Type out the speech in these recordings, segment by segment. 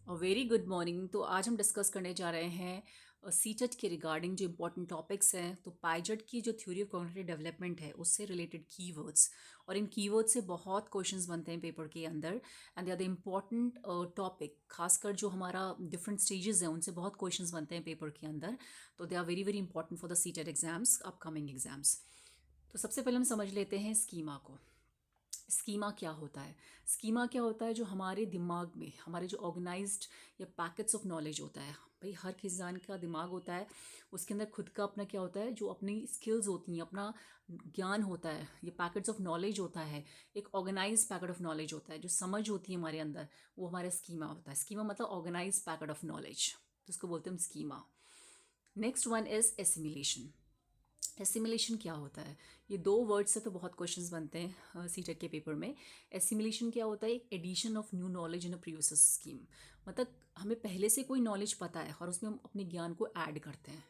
Very good morning. तो आज हम डिस्कस करने जा रहे हैं सीटेट के रिगार्डिंग जो इंपॉर्टेंट टॉपिक्स हैं। तो पाइजेट की जो थ्योरी ऑफ कॉग्निटिव डेवलपमेंट है उससे रिलेटेड कीवर्ड्स, और इन कीवर्ड्स से बहुत क्वेश्चंस बनते हैं पेपर के अंदर। And they are the important topic, खासकर जो हमारा डिफरेंट स्टेजेस हैं उनसे बहुत क्वेश्चंस बनते हैं पेपर के अंदर। तो they are very very important for the CTET exams, upcoming exams. तो सबसे पहले हम समझ लेते हैं स्कीमा को। स्कीमा क्या होता है? स्कीमा क्या होता है? जो हमारे दिमाग में हमारे जो ऑर्गेनाइज्ड या पैकेट्स ऑफ नॉलेज होता है। भाई हर इंसान का दिमाग होता है, उसके अंदर खुद का अपना क्या होता है, जो अपनी स्किल्स होती हैं, अपना ज्ञान होता है, ये पैकेट्स ऑफ नॉलेज होता है। एक ऑर्गेनाइज पैकेट ऑफ नॉलेज होता है, जो समझ होती है हमारे अंदर, वो हमारा स्कीमा होता है। स्कीमा मतलब ऑर्गेनाइज पैकेट ऑफ नॉलेज, तो उसको बोलते हैं हम schema. Next one is assimilation. Assimilation क्या होता है? ये दो वर्ड से तो बहुत क्वेश्चंस बनते हैं सीटेट के पेपर में। एसिमिलेशन क्या होता है? एक addition of new knowledge in a previous scheme. मतलब हमें पहले से कोई नॉलेज पता है और उसमें हम अपने ज्ञान को ऐड करते हैं।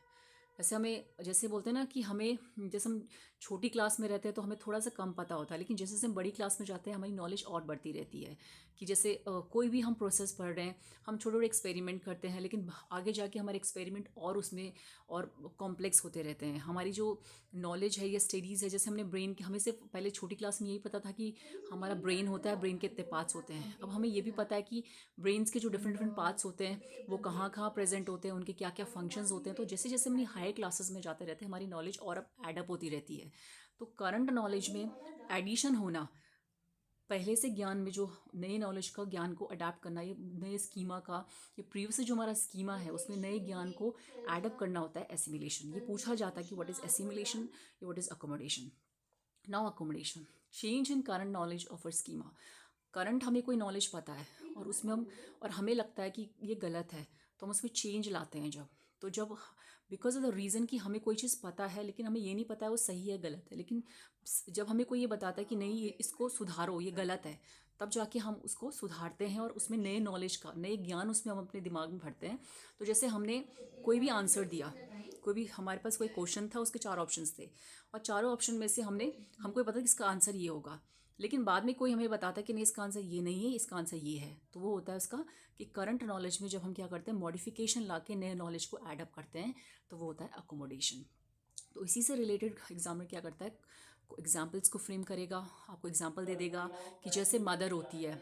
वैसे हमें जैसे बोलते हैं ना कि हमें, जैसे हम छोटी क्लास में रहते हैं तो हमें थोड़ा सा कम पता होता है, लेकिन जैसे जैसे हम बड़ी क्लास में जाते हैं हमारी नॉलेज और बढ़ती रहती है। कि जैसे कोई भी हम प्रोसेस पढ़ रहे हैं, हम छोटे छोटे एक्सपेरिमेंट करते हैं, लेकिन आगे जाके हमारे एक्सपेरिमेंट और उसमें और कॉम्प्लेक्स होते रहते हैं। हमारी जो नॉलेज है या स्टडीज़ है, जैसे हमने ब्रेन के, हमें सिर्फ पहले छोटी क्लास में यही पता था कि हमारा ब्रेन होता है, ब्रेन के इतने पार्ट्स होते हैं। अब हमें ये भी पता है कि ब्रेन्स के जो डिफरेंट डिफरेंट पार्ट्स होते हैं वो कहाँ कहाँ प्रेजेंट होते हैं, उनके क्या क्या फंक्शंस होते हैं। तो जैसे जैसे हम हायर क्लासेस में जाते रहते हैं हमारी नॉलेज और अब एडअप होती रहती है। तो करंट नॉलेज में एडिशन होना, पहले से ज्ञान में जो नए नॉलेज का ज्ञान को अडेप्ट करना, ये नए स्कीमा का, ये प्रीवियस जो हमारा स्कीमा है उसमें नए ज्ञान को एडअप करना होता है एसिमिलेशन। ये पूछा जाता है कि व्हाट इज एसिमिलेशन या what is accommodation. Now accommodation, change in current knowledge of a schema. Current हमें कोई नॉलेज पता है और उसमें हम, और हमें लगता है कि ये गलत है, तो हम उसमें चेंज लाते हैं। जब बिकॉज ऑफ द रीज़न कि हमें कोई चीज़ पता है लेकिन हमें ये नहीं पता है वो सही है गलत है, लेकिन जब हमें कोई ये बताता है कि नहीं ये इसको सुधारो, ये गलत है, तब जाके हम उसको सुधारते हैं और उसमें नए नॉलेज का, नए ज्ञान उसमें हम अपने दिमाग में भरते हैं। तो जैसे हमने कोई भी आंसर दिया, कोई भी हमारे पास कोई क्वेश्चन था, उसके चार ऑप्शंस थे, और चारों ऑप्शन में से हमको ये पता कि इसका आंसर ये होगा, लेकिन बाद में कोई हमें बताता है कि नहीं इसका आंसर ये नहीं है, इसका आंसर ये है। तो वो होता है उसका कि करंट नॉलेज में जब हम क्या करते हैं, मॉडिफिकेशन ला के नए नॉलेज को एडअप करते हैं, तो वो होता है अकोमोडेशन। तो इसी से रिलेटेड एग्जामिनर क्या करता है, एग्जाम्पल्स को फ्रेम करेगा, आपको एग्जाम्पल दे देगा कि जैसे मदर होती है,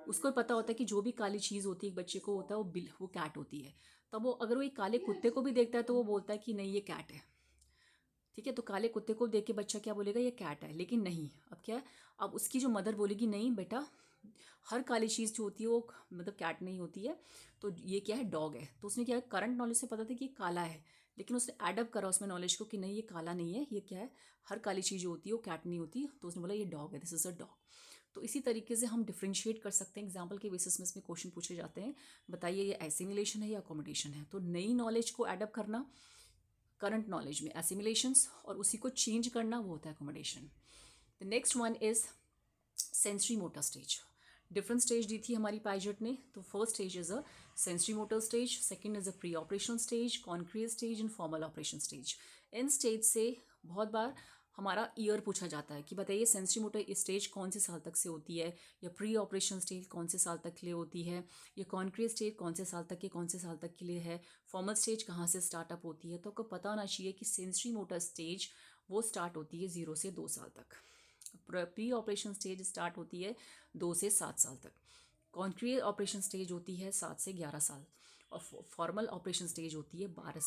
उसको पता होता है कि जो भी काली चीज़ होती है एक बच्चे को होता है वो कैट होती है। तब वो अगर वो एक काले कुत्ते को भी देखता है तो वो बोलता है कि नहीं ये कैट है। ठीक है, तो काले कुत्ते को देख के बच्चा क्या बोलेगा, ये कैट है। लेकिन नहीं, अब क्या है, अब उसकी जो मदर बोलेगी नहीं बेटा, हर काली चीज़ जो होती है वो मतलब कैट नहीं होती है, तो ये क्या है, डॉग है। तो उसने क्या है, करंट नॉलेज से पता था कि ये काला है, लेकिन उसने एडअप करा उसमें नॉलेज को कि नहीं ये काला नहीं है, ये क्या है, हर काली चीज़ जो होती है वो कैट नहीं होती, तो उसने बोला ये डॉग है, दिस इज़ अ डॉग। तो इसी तरीके से हम डिफ्रेंशिएट कर सकते हैं, एग्जाम्पल के बेसिस में इसमें क्वेश्चन पूछे जाते हैं। बताइए ये एसिमिलेशन है या अकोमोडेशन है? तो नई नॉलेज को एडअप करना करंट नॉलेज में एसिमिलेशंस, और उसी को चेंज करना वो होता है accommodation. The next one is sensory motor stage. Different stage दी थी हमारी पाइजेट ने। तो first stage is a sensory motor stage, second is a pre operational stage, concrete stage and formal operation stage. इन स्टेज से बहुत बार हमारा year पूछा जाता है कि बताइए सेंसरी मोटर स्टेज कौन से साल तक से होती है, या प्री ऑपरेशन स्टेज कौन से साल तक के लिए होती है, या कॉन्क्रीट स्टेज कौन से साल तक के कौन से साल तक के लिए है, फॉर्मल स्टेज कहाँ से स्टार्टअप होती है। तो आपको पता होना चाहिए कि सेंसरी मोटर स्टेज वो स्टार्ट होती है 0 से 2 साल तक। प्री ऑपरेशन स्टेज स्टार्ट होती है 2 से 7 साल तक। कॉन्क्रीट ऑपरेशन स्टेज होती है 7 से 11 साल, और फॉर्मल ऑपरेशन स्टेज होती है 12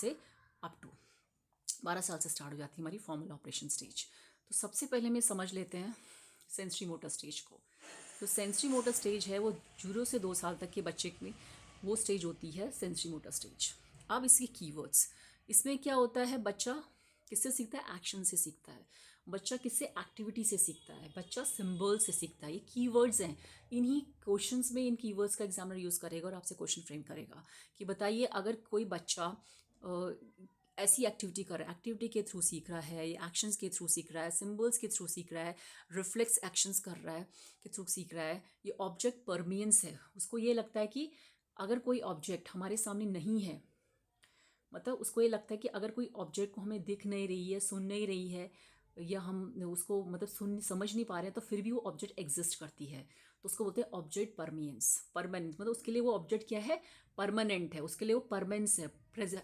साल से स्टार्ट हो जाती है हमारी फॉर्मल ऑपरेशन स्टेज। तो सबसे पहले हम ये समझ लेते हैं सेंसरी मोटर स्टेज को। तो सेंसरी मोटर स्टेज है वो 0 से 2 साल तक के बच्चे में वो स्टेज होती है सेंसरी मोटर स्टेज। अब इसके कीवर्ड्स, इसमें क्या होता है, बच्चा किससे सीखता है, एक्शन से सीखता है। बच्चा किससे, एक्टिविटी से सीखता है। बच्चा सिंबल से सीखता है। ये कीवर्ड्स हैं, इन्हीं क्वेश्चंस में इन कीवर्ड्स का एग्जामिनर यूज़ करेगा और आपसे क्वेश्चन फ्रेम करेगा कि बताइए अगर कोई बच्चा ऐसी एक्टिविटी कर रहा है, एक्टिविटी के थ्रू सीख रहा है, ये एक्शंस के थ्रू सीख रहा है, सिंबल्स के थ्रू सीख रहा है, रिफ्लेक्स एक्शंस कर रहा है के थ्रू सीख रहा है, ये ऑब्जेक्ट परमियंस है, उसको ये लगता है कि अगर कोई ऑब्जेक्ट हमारे सामने नहीं है, मतलब उसको ये लगता है कि अगर कोई ऑब्जेक्ट को हमें दिख नहीं रही है, सुन नहीं रही है, या हम उसको मतलब सुन समझ नहीं पा रहे हैं, तो फिर भी वो ऑब्जेक्ट एग्जिस्ट करती है। तो उसको बोलते हैं ऑब्जेक्ट परमियंस। परमानेंट मतलब उसके लिए वो ऑब्जेक्ट क्या है, परमानेंट है, उसके लिए वो परमानेंस है,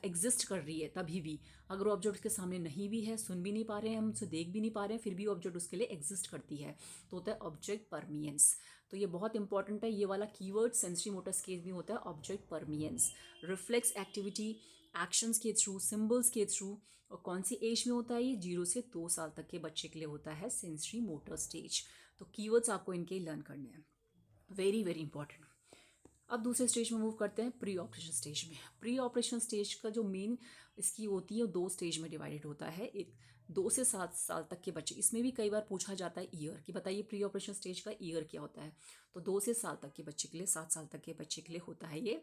एग्जिस्ट कर रही है तभी भी। अगर वो ऑब्जेक्ट उसके सामने नहीं भी है, सुन भी नहीं पा रहे हैं, हम उसे देख भी नहीं पा रहे हैं, फिर भी ऑब्जेक्ट उसके लिए एग्जिस्ट करती है, तो होता है ऑब्जेक्ट परमियंस। तो ये बहुत इंपॉर्टेंट है, ये वाला कीवर्ड सेंसरी मोटर स्केल में होता है ऑब्जेक्ट परमियंस। रिफ्लेक्स एक्टिविटी एक्शंस के थ्रू, सिंबल्स के थ्रू। और कौन सी एज में होता है ये, 0 से 2 साल तक के बच्चे के लिए होता है सेंसरी मोटर स्टेज। तो कीवर्ड्स आपको इनके लर्न करने हैं, वेरी वेरी इंपॉर्टेंट। अब दूसरे स्टेज में मूव करते हैं प्री ऑपरेशन स्टेज में। प्री ऑपरेशन स्टेज का जो मेन इसकी होती है वो 2 स्टेज में डिवाइडेड होता है। एक 2 से 7 साल तक के बच्चे, इसमें भी कई बार पूछा जाता है ईयर कि बताइए प्री ऑपरेशन स्टेज का ईयर क्या होता है। तो 2 से 7 तक के बच्चे के लिए, 7 साल तक के बच्चे के लिए होता है ये।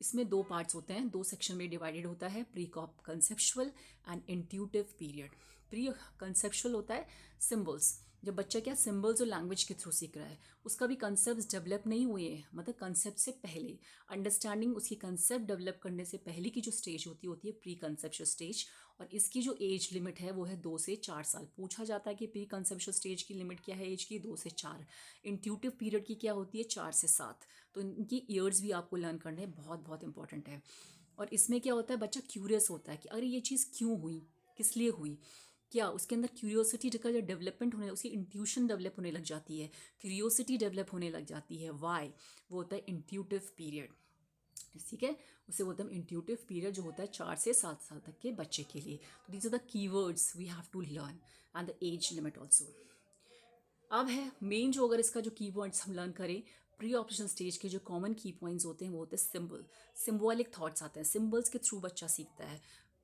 इसमें 2 पार्ट्स होते हैं, 2 सेक्शन में डिवाइडेड होता है, pre conceptual and intuitive period. Pre conceptual होता है सिम्बल्स, जब बच्चा क्या सिंबल्स और लैंग्वेज के थ्रू सीख रहा है, उसका भी कंसेप्ट डेवलप नहीं हुए हैं, मतलब कंसेप्ट से पहले अंडरस्टैंडिंग, उसकी कंसेप्ट डेवलप करने से पहले की जो स्टेज होती है प्री कंसेप्चुअल स्टेज। और इसकी जो एज लिमिट है वो है 2 से 4 साल। पूछा जाता है कि प्री कंसेप्चुअल स्टेज की लिमिट क्या है एज की, 2 से 4। इंट्यूटिव पीरियड की क्या होती है, 4 से 7। तो इनकी ईयर्स भी आपको लर्न करने बहुत बहुत इंपॉर्टेंट है। और इसमें क्या होता है, बच्चा क्यूरियस होता है कि अरे ये चीज़ क्यों हुई, किस लिए हुई, क्या उसके अंदर क्यूरियोसिटी का जो डेवलपमेंट होने, उसकी इंट्यूशन डेवलप होने लग जाती है, क्यूरियोसिटी डेवलप होने लग जाती है। वाई, वो होता है इंट्यूटिव पीरियड, ठीक है। उसे बोलते हैं इंट्यूटिव पीरियड, जो होता है 4 से 7 साल तक के बच्चे के लिए। तो these are the keywords we have to learn and the age limit also. अब है मेन, जो अगर इसका जो की पॉइंट्स हम लर्न करें, प्री ऑपरेशन स्टेज के जो कॉमन की पॉइंट्स होते हैं वो होते हैं सिंबल, सिम्बॉलिक थॉट्स आते हैं, सिंबल्स के थ्रू बच्चा सीखता है,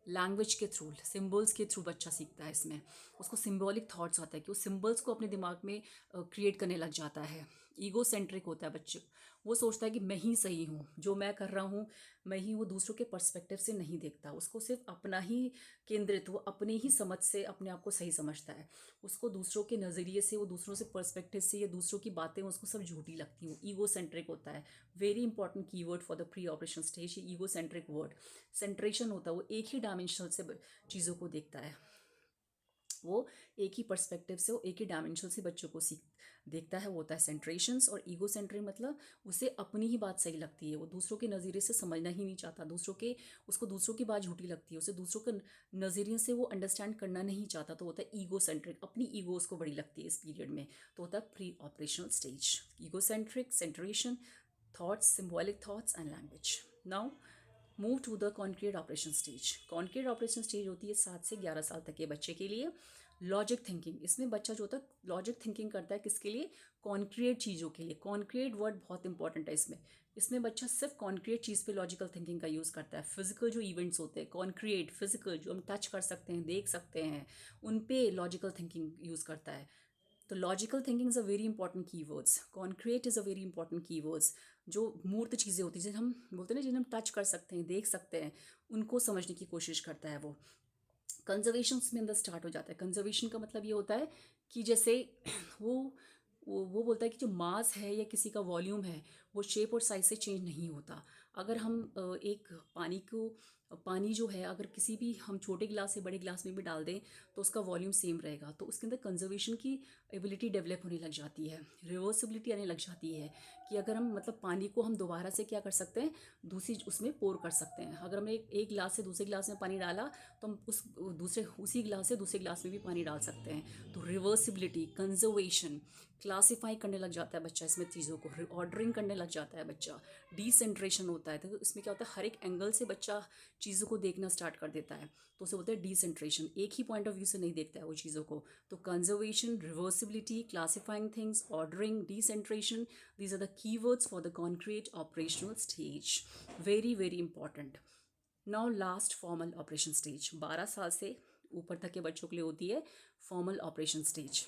लैंग्वेज के थ्रू, सिंबल्स के थ्रू बच्चा सीखता है। इसमें उसको सिंबॉलिक थॉट्स आता है कि वो सिंबल्स को अपने दिमाग में क्रिएट करने लग जाता है। ईगो सेंट्रिक होता है बच्चे, वो सोचता है कि मैं ही सही हूँ, जो मैं कर रहा हूँ मैं ही, वो दूसरों के पर्सपेक्टिव से नहीं देखता, उसको सिर्फ अपना ही केंद्रित, वो अपने ही समझ से अपने आप को सही समझता है। उसको दूसरों के नज़रिए से, वो दूसरों से पर्सपेक्टिव से, या दूसरों की बातें उसको सब झूठी लगती हैं, ईगो सेंट्रिक होता है। Very important keyword for the pre operation stage, ये ईगो सेंट्रिक वर्ड। सेंट्रेशन होता है, वो एक ही डायमेंशन से चीज़ों को देखता है, वो एक ही पर्सपेक्टिव से, वो एक ही डायमेंशन से बच्चों को सीख देखता है, वो होता है सेंट्रेशंस। और ईगो सेंट्रिक मतलब उसे अपनी ही बात सही लगती है, वो दूसरों के नज़रिए से समझना ही नहीं चाहता, उसको दूसरों की बात झूठी लगती है, उसे दूसरों के नज़रिए से वो अंडरस्टैंड करना नहीं चाहता, तो होता है ईगो सेंट्रिक, अपनी ईगो उसको बड़ी लगती है इस पीरियड में। तो होता है pre operational stage, ego centric, centration, thoughts, symbolic thoughts and language. Now move to the concrete operation stage. Concrete operation stage होती है 7 से 11 साल तक के बच्चे के लिए। लॉजिक थिंकिंग, इसमें बच्चा जो होता है लॉजिक थिंकिंग करता है, किसके लिए, कॉन्क्रीट चीज़ों के लिए। कॉन्क्रीट वर्ड बहुत इंपॉर्टेंट है इसमें, इसमें बच्चा सिर्फ कॉन्क्रीट चीज़ पे लॉजिकल थिंकिंग का यूज़ करता है। फिजिकल जो इवेंट्स होते हैं, कॉन्क्रीट फिजिकल जो हम टच कर सकते हैं, देख सकते हैं, उन पे लॉजिकल थिंकिंग यूज़ करता है। तो logical thinking is a very important keywords, concrete is a very important keywords. जो मूर्त चीज़ें होती हैं, जिसे हम बोलते हैं ना, जिन्हें हम टच कर सकते हैं, देख सकते हैं, उनको समझने की कोशिश करता है वो। कंजर्वेशन में अंदर स्टार्ट हो जाता है। कंजर्वेशन का मतलब ये होता है कि जैसे वो वो बोलता है कि जो मास है या किसी का वॉल्यूम है, वो शेप और साइज से चेंज नहीं होता। अगर हम एक पानी जो है, अगर किसी भी हम छोटे गिलास से बड़े गिलास में भी डाल दें तो उसका वॉल्यूम सेम रहेगा, तो उसके अंदर कंजर्वेशन की एबिलिटी डेवलप होने लग जाती है, रिवर्सिबिलिटी आने लग जाती है। कि अगर हम मतलब पानी को हम दोबारा से क्या कर सकते हैं, दूसरी उसमें पोर कर सकते हैं। अगर हमने एक गिलास से दूसरे गिलास में पानी डाला, तो हम उसी गिलास से दूसरे गिलास में भी पानी डाल सकते हैं। तो रिवर्सिबिलिटी, कंजर्वेशन, क्लासीफाई करने लग जाता है बच्चा इसमें चीज़ों को, ऑर्डरिंग करने लग जाता है बच्चा। डिसेंट्रेशन होता है, तो इसमें क्या होता है, हर एक एंगल से बच्चा चीज़ों को देखना स्टार्ट कर देता है, तो उसे बोलते हैं डिसेंट्रेशन, एक ही पॉइंट ऑफ व्यू से नहीं देखता है वो चीज़ों को। तो conservation, reversibility, classifying things, ordering, decentration, these are the keywords for the concrete operational stage, very very important. Now last, formal operation stage, 12 साल से ऊपर तक के बच्चों के लिए होती है फॉर्मल ऑपरेशन स्टेज।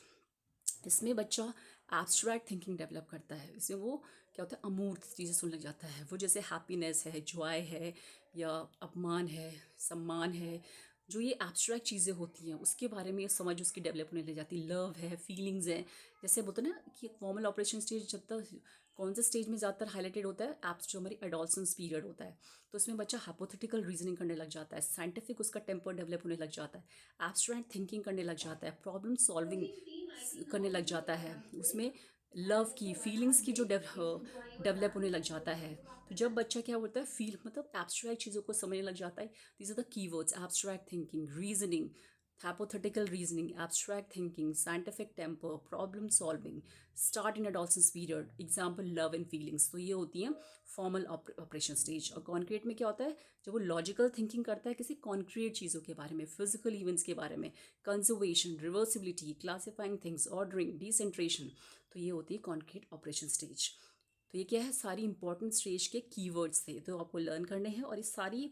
इसमें बच्चा एब्स्ट्रैक्ट थिंकिंग डेवलप करता है। इसमें वो क्या होता है, अमूर्त चीज़ें सुनने लग जाता है, वो जैसे हैप्पीनेस है, जॉय है, या अपमान है, सम्मान है, जो ये एब्स्ट्रैक्ट चीज़ें होती हैं उसके बारे में ये समझ उसकी डेवलप होने लग जाती है। लव है, फीलिंग्स हैं, जैसे बोलते हैं ना कि फॉर्मल ऑपरेशन स्टेज जब तक कौन से स्टेज में ज़्यादातर हाईलाइटेड होता है, एप्स जो हमारी एडोलसेंस पीरियड होता है, तो इसमें बच्चा हाइपोथेटिकल रीजनिंग करने लग जाता है, साइंटिफिक उसका टेम्पर डेवलप होने लग जाता है, एब्स्ट्रैक्ट थिंकिंग करने लग जाता है, प्रॉब्लम सॉल्विंग करने लग जाता है। उसमें लव की फीलिंग्स की जो डेवलप होने लग जाता है। तो जब बच्चा क्या होता है फील मतलब एब्स्ट्रैक्ट चीज़ों को समझने लग जाता है, these are the keywords: abstract thinking, reasoning, hypothetical reasoning, abstract thinking, scientific temper, problem solving, start in adolescence period, example love and feelings। तो ये होती हैं फॉर्मल ऑपरेशन स्टेज। और कॉन्क्रीट में क्या होता है, जब वो लॉजिकल थिंकिंग करता है किसी कॉन्क्रीट चीज़ों के बारे में, फिजिकल इवेंट्स के बारे में, conservation, reversibility, classifying things, ordering, decentration. तो ये होती है कॉन्क्रीट ऑपरेशन स्टेज। तो ये क्या है, सारी इंपॉर्टेंट स्टेज के कीवर्ड्स थे तो आपको लर्न करने हैं, और ये सारी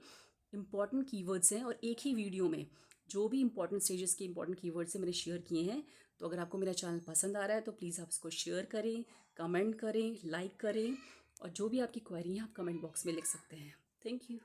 इंपॉर्टेंट कीवर्ड्स हैं और एक ही वीडियो में जो भी इंपॉर्टेंट स्टेजेस के इंपॉर्टेंट कीवर्ड्स हैं मैंने शेयर किए हैं। तो अगर आपको मेरा चैनल पसंद आ रहा है तो प्लीज़ आप इसको शेयर करें, कमेंट करें, लाइक करें, और जो भी आपकी क्वेरी है आप कमेंट बॉक्स में लिख सकते हैं। Thank you.